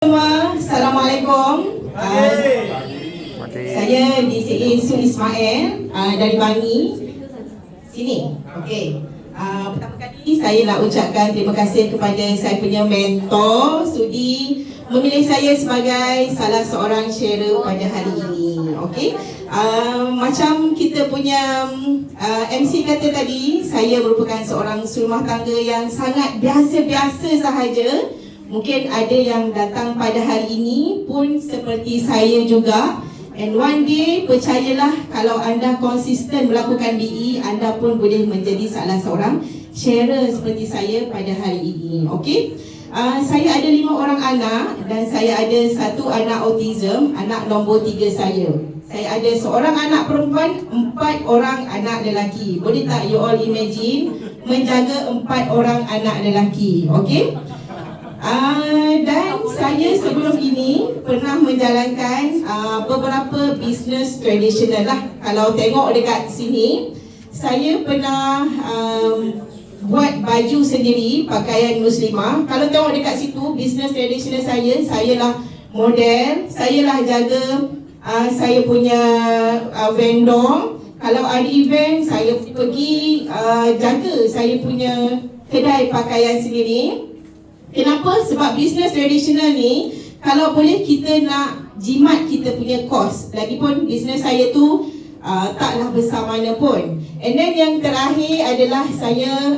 Semua, Assalamualaikum. Saya DCA Sun Ismail dari Bangi. Sini. Okey. Pertama kali saya nak ucapkan terima kasih kepada saya punya mentor sudi memilih saya sebagai salah seorang sharer pada hari ini. Okey. Macam kita punya MC kata tadi, saya merupakan seorang rumah tangga yang sangat biasa-biasa sahaja. Mungkin ada yang datang pada hari ini pun seperti saya juga. And one day, percayalah, kalau anda konsisten melakukan BE, anda pun boleh menjadi salah seorang sharer seperti saya pada hari ini. Okey? Saya ada 5 orang anak dan saya ada 1 anak autism, anak nombor 3 saya. Saya ada seorang anak perempuan, 4 orang anak lelaki. Boleh tak you all imagine menjaga 4 orang anak lelaki? Okey? Dan saya sebelum ini pernah menjalankan beberapa bisnes tradisional lah. Kalau tengok dekat sini, saya pernah buat baju sendiri, pakaian muslimah. Kalau tengok dekat situ, bisnes tradisional saya lah model, saya lah jaga saya punya vendor. Kalau ada event, saya pergi jaga saya punya kedai pakaian sendiri. Kenapa? Sebab bisnes tradisional ni, kalau boleh kita nak jimat kita punya kos. Lagipun bisnes saya tu taklah besar mana pun. And then yang terakhir adalah saya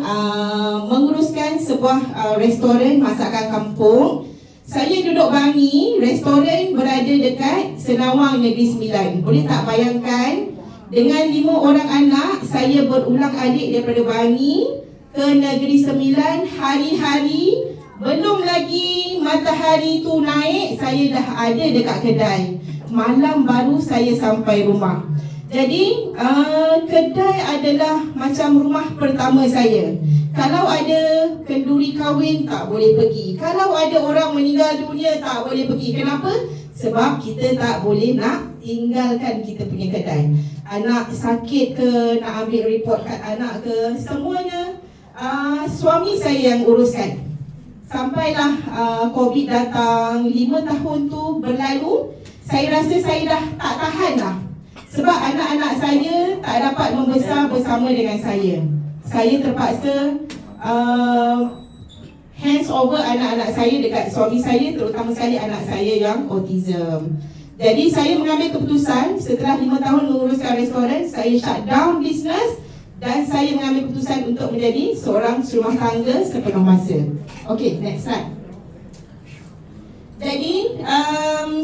menguruskan sebuah restoran masakan kampung. Saya duduk Bangi, restoran berada dekat Senawang Negeri Sembilan. Boleh tak bayangkan, dengan 5 orang anak, saya berulang adik daripada Bangi ke Negeri Sembilan hari-hari. Belum lagi matahari tu naik, saya dah ada dekat kedai. Malam baru saya sampai rumah. Jadi kedai adalah macam rumah pertama saya. Kalau ada kenduri kahwin, tak boleh pergi. Kalau ada orang meninggal dunia, tak boleh pergi. Kenapa? Sebab kita tak boleh nak tinggalkan kita punya kedai. Anak sakit ke, nak ambil report kat anak ke, semuanya suami saya yang uruskan. Sampailah COVID datang, 5 tahun tu berlalu, saya rasa saya dah tak tahan lah. Sebab anak-anak saya tak dapat membesar bersama dengan saya. Saya terpaksa hands over anak-anak saya dekat suami saya, terutama sekali anak saya yang autism. Jadi saya mengambil keputusan setelah 5 tahun menguruskan restoran, saya shut down business. Dan saya mengambil keputusan untuk menjadi seorang rumah tangga sepenuh masa. Okey, next slide. Jadi,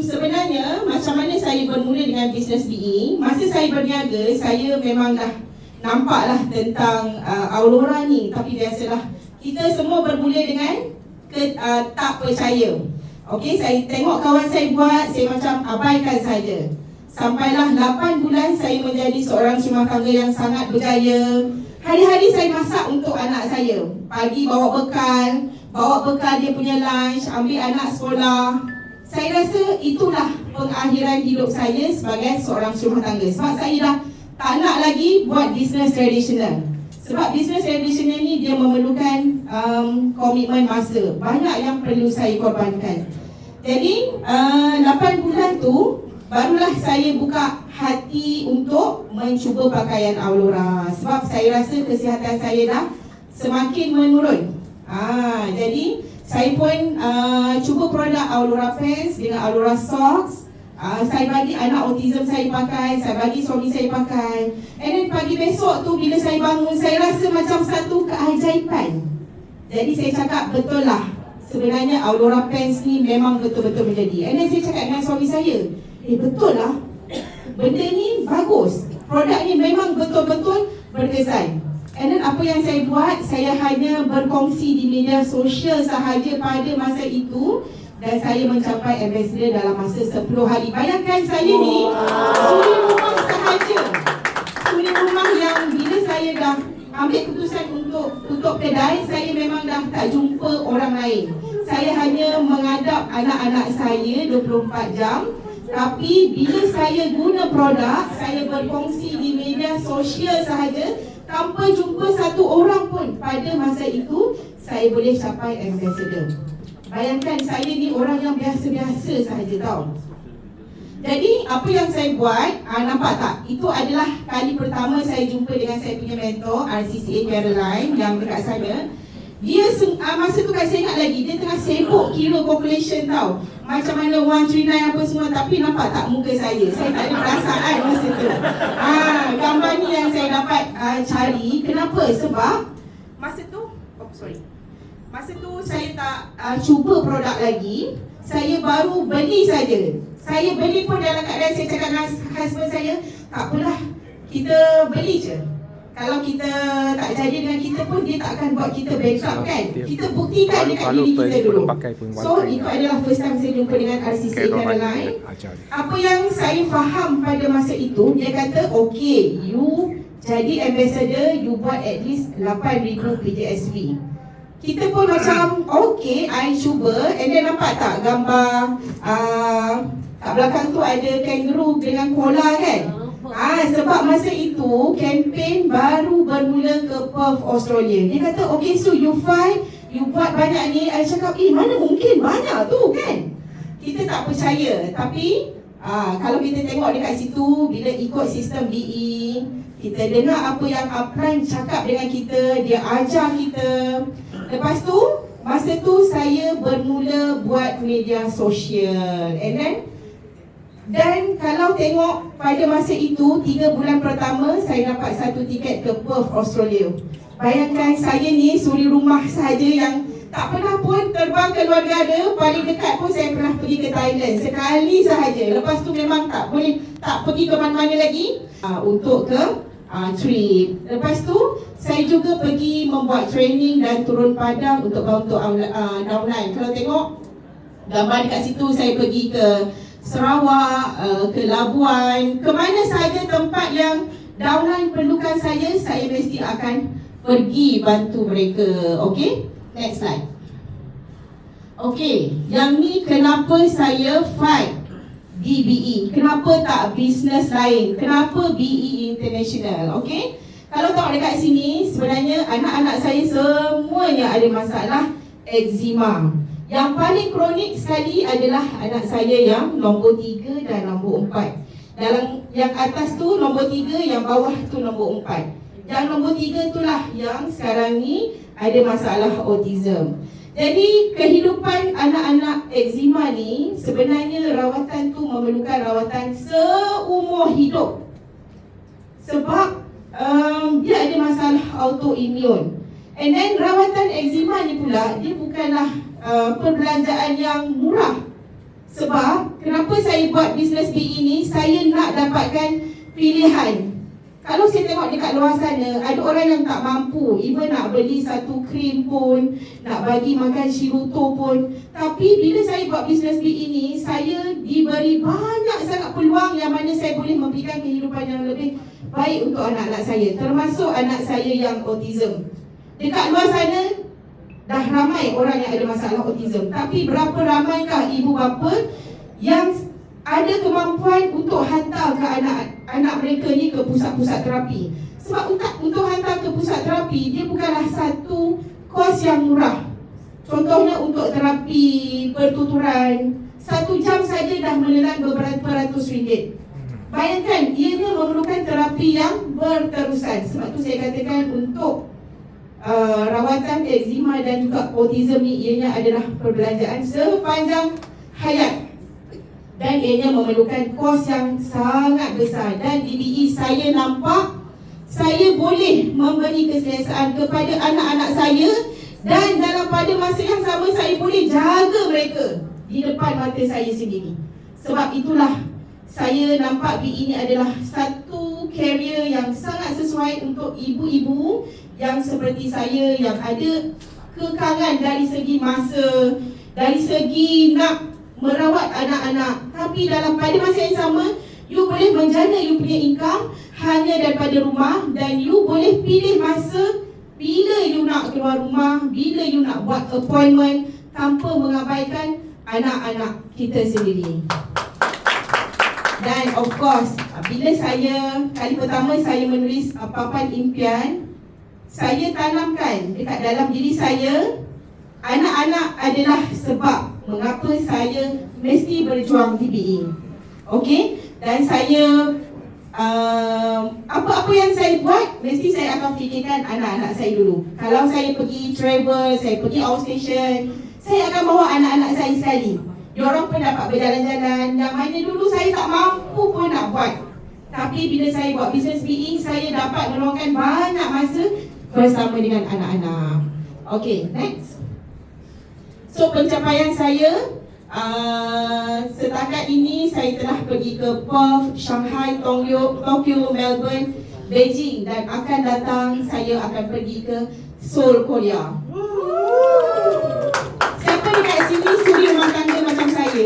sebenarnya macam mana saya bermula dengan bisnes BE. Masa saya berniaga, saya memang dah nampaklah tentang Aurora ni. Tapi biasalah, kita semua bermula dengan tak percaya. Okey, saya tengok kawan saya buat, saya macam abaikan saja. Sampailah 8 bulan saya menjadi seorang rumah tangga yang sangat berjaya. Hari-hari saya masak untuk anak saya. Pagi bawa bekal dia punya lunch, ambil anak sekolah. Saya rasa itulah pengakhiran hidup saya sebagai seorang rumah tangga. Sebab saya dah tak nak lagi buat bisnes tradisional. Sebab bisnes tradisional ni dia memerlukan komitmen masa. Banyak yang perlu saya korbankan. Jadi 8 bulan tu barulah saya buka hati untuk mencuba pakaian Aurora. Sebab saya rasa kesihatan saya dah semakin menurun. Jadi saya pun cuba produk Aurora Pants dengan Aurora Socks. Saya bagi anak autism saya pakai, saya bagi suami saya pakai. And then pagi besok tu bila saya bangun, saya rasa macam satu keajaiban. Jadi saya cakap betul lah, sebenarnya Aurora Pants ni memang betul-betul menjadi. And then saya cakap dengan suami saya, betul lah, benda ni bagus, produk ni memang betul-betul berkesan. And then apa yang saya buat, saya hanya berkongsi di media sosial sahaja pada masa itu. Dan saya mencapai ambassador dalam masa 10 hari. Bayangkan saya ni suri rumah sahaja. Suri rumah yang bila saya dah ambil keputusan untuk tutup kedai, saya memang dah tak jumpa orang lain. Saya hanya menghadap anak-anak saya 24 jam. Tapi bila saya guna produk, saya berkongsi di media sosial sahaja, tanpa jumpa satu orang pun. Pada masa itu, saya boleh capai ambassador. Bayangkan saya ni orang yang biasa-biasa sahaja tau. Jadi apa yang saya buat, nampak tak? Itu adalah kali pertama saya jumpa dengan saya punya mentor RCCA Caroline yang dekat sana. Dia masa tu kan saya ingat lagi, dia tengah sibuk kira calculation tau, macam mana 139 apa semua. Tapi nampak tak muka saya tak ada perasaan masa tu. Gambar ni yang saya dapat cari. Kenapa? Sebab masa tu, masa tu saya tak cuba produk lagi. Saya baru beli saja. Saya beli pun dalam keadaan saya cakap dengan husband saya, tak apalah, kita beli je. Kalau kita tak jadi dengan kita pun, dia tak akan buat kita bankrupt kan. Kita buktikan dekat diri kita dulu. So itu adalah first time saya jumpa dengan RCCA Caroline. Apa yang saya faham pada masa itu, dia kata, okay, you jadi ambassador, you buat at least 8,000 PJSV. Kita pun macam, okay, I cuba. And then nampak tak gambar kat belakang tu ada kangaroo dengan koala kan? Sebab masa itu campaign baru bermula ke Perth, Australia. Dia kata, okay, so you fight, you buat banyak ni. I cakap, mana mungkin banyak tu kan? Kita tak percaya. Tapi kalau kita tengok dekat situ, bila ikut sistem BE, kita dengar apa yang upline cakap dengan kita, dia ajar kita. Lepas tu, masa tu saya bermula buat media sosial. Dan kalau tengok pada masa itu, 3 bulan pertama saya dapat 1 tiket ke Perth, Australia. Bayangkan saya ni suri rumah saja yang tak pernah pun terbang ke luar negara. Paling dekat pun saya pernah pergi ke Thailand sekali sahaja. Lepas tu memang tak pergi ke mana-mana lagi untuk ke trip. Lepas tu saya juga pergi membuat training dan turun padang untuk downline. Kalau tengok gambar dekat situ, saya pergi ke Sarawak, ke Labuan, ke mana sahaja tempat yang downline perlukan saya mesti akan pergi bantu mereka. Okay, next slide. Okay, yang ni kenapa saya fight di BE, kenapa tak bisnes lain, kenapa BE International. Okay, kalau tengok dekat sini, sebenarnya anak-anak saya semuanya ada masalah eczema. Yang paling kronik sekali adalah anak saya yang nombor 3 dan nombor 4. Dalam yang atas tu nombor 3, yang bawah tu nombor 4. Yang nombor 3 itulah yang sekarang ni ada masalah autism. Jadi kehidupan anak-anak eczema ni, sebenarnya rawatan tu memerlukan rawatan seumur hidup. Sebab dia ada masalah autoimun. And then rawatan eczema ni pula, dia bukanlah perbelanjaan yang murah. Sebab kenapa saya buat bisnes BE ni, saya nak dapatkan pilihan. Kalau saya tengok dekat luar sana, ada orang yang tak mampu, even nak beli satu krim pun, nak bagi makan Shiruto pun. Tapi bila saya buat bisnes BE ni, saya diberi banyak sangat peluang yang mana saya boleh memberikan kehidupan yang lebih baik untuk anak-anak saya, termasuk anak saya yang autism. Dekat luar sana dah ramai orang yang ada masalah autism, tapi berapa ramaikah ibu bapa yang ada kemampuan untuk hantar ke anak mereka ni ke pusat-pusat terapi? Sebab untuk hantar ke pusat terapi, dia bukanlah satu kos yang murah. Contohnya untuk terapi pertuturan, 1 jam saja dah menelan beberapa ratus ringgit. Bayangkan, ianya memerlukan terapi yang berterusan. Sebab tu saya katakan untuk rawatan eczema dan juga autism ni, ianya adalah perbelanjaan sepanjang hayat. Dan ianya memerlukan kos yang sangat besar. Dan di BE saya nampak saya boleh memberi keselesaan kepada anak-anak saya. Dan dalam pada masa yang sama, saya boleh jaga mereka di depan mata saya sendiri. Sebab itulah saya nampak BE ini adalah satu career yang sangat sesuai untuk ibu-ibu yang seperti saya, yang ada kekangan dari segi masa, dari segi nak merawat anak-anak. Tapi dalam pada masa yang sama, you boleh menjana you punya income hanya daripada rumah. Dan you boleh pilih masa bila you nak keluar rumah, bila you nak buat appointment, tanpa mengabaikan anak-anak kita sendiri. Dan of course, bila saya kali pertama saya menulis papan impian, saya tanamkan dekat dalam diri saya anak-anak adalah sebab mengapa saya mesti berjuang di BE. Okey? Dan saya apa-apa yang saya buat, mesti saya akan fikirkan anak-anak saya dulu. Kalau saya pergi travel, saya pergi outstation, saya akan bawa anak-anak saya sekali. Diorang pun dapat berjalan-jalan, yang mana dulu saya tak mampu pun nak buat. Tapi bila saya buat business BE, saya dapat meluangkan banyak masa bersama dengan anak-anak. Okey, next. So pencapaian saya, setakat ini saya telah pergi ke Perth, Shanghai, Tokyo, Melbourne, Beijing, dan akan datang saya akan pergi ke Seoul, Korea. Siapa dekat sini suri rumah tangga macam saya?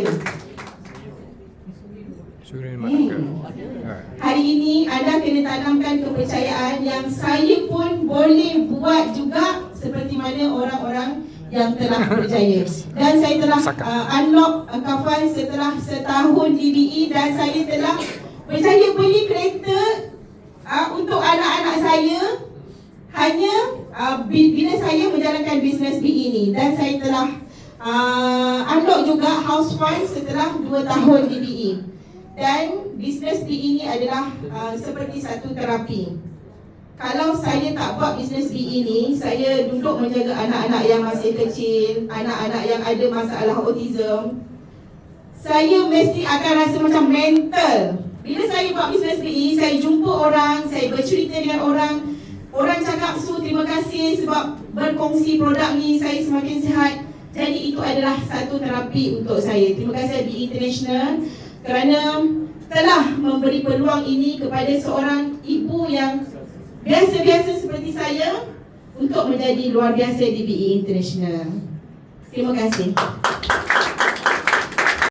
Suri rumah tangga. Hari ini anda kena tanamkan kepercayaan yang saya pun boleh buat juga seperti mana orang-orang yang telah berjaya. Dan saya telah unlock Kafan setelah setahun di BE, dan saya telah berjaya beli kereta untuk anak-anak saya hanya bila saya menjalankan bisnes BE ni. Dan saya telah unlock juga house fund setelah 2 tahun di BE. Dan bisnes BE ni adalah seperti satu terapi. Kalau saya tak buat bisnes BE ni, saya duduk menjaga anak-anak yang masih kecil, anak-anak yang ada masalah autism, saya mesti akan rasa macam mental. Bila saya buat bisnes BE, saya jumpa orang, saya bercerita dengan orang, orang cakap, "Su, terima kasih sebab berkongsi produk ni, saya semakin sihat." Jadi itu adalah satu terapi untuk saya. Terima kasih BE International kerana telah memberi peluang ini kepada seorang ibu yang biasa-biasa seperti saya untuk menjadi luar biasa di BE International. Terima kasih.